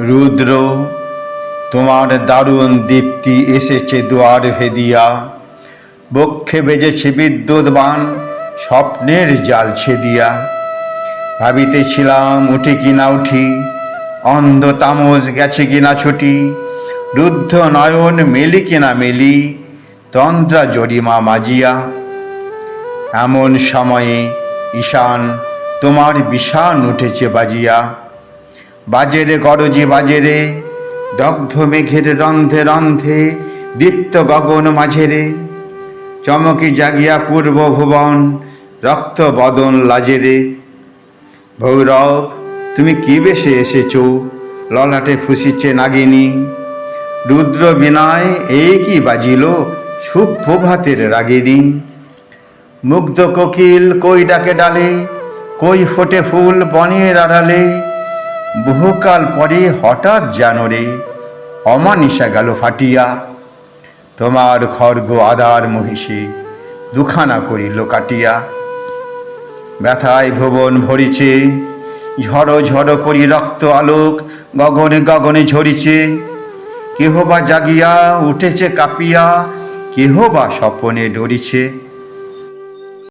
রুদ্র, তোমার দারুণ দীপ্তি এসেছে দুয়ার ভেদিয়া, বক্ষে বেজেছে বিদ্যুৎ বাণ, স্বপ্নের জাল ছেদিয়া। ভাবিতেছিলাম উঠি কিনা উঠি, অন্ধ তামস গেছে কিনা ছুটি, রুদ্ধ নয়ন মেলি কিনা মেলি, তন্দ্রা জরিমা মাজিয়া। এমন সময়ে ঈশান তোমার বিষাণ উঠেছে বাজিয়া। বাজেরে গরজি বাজেরে, দগ্ধ মেঘের রন্ধে রন্ধে, দীপ্ত গগন মাঝেরে, চমকি জাগিয়া পূর্ব ভুবন, রক্ত বদন লাজেরে। ভৈরব, তুমি কি বেশে এসেছ, ললাটে ফুসিছে নাগিনী। রুদ্র বিনয় এই কি বাজিল, শুভ ভাতের রাগিনী। মুগ্ধ কোকিল কই ডাকে ডালে, কই ফোটে ফুল বনের আড়ালে। বহুকাল পরে হঠাৎ জানরে, অমানিসা গেল ফাটিয়া। তোমার খর্গ আদার মহিষে, দুখানা করিল কাটিয়া। ব্যথায় ভুবন ভরিছে, ঝড় ঝড় করি রক্ত আলোক গগনে গগনে ঝরিছে। কেহ বা জাগিয়া উঠেছে কাঁপিয়া, কেহ বা স্বপনে ডরিছে।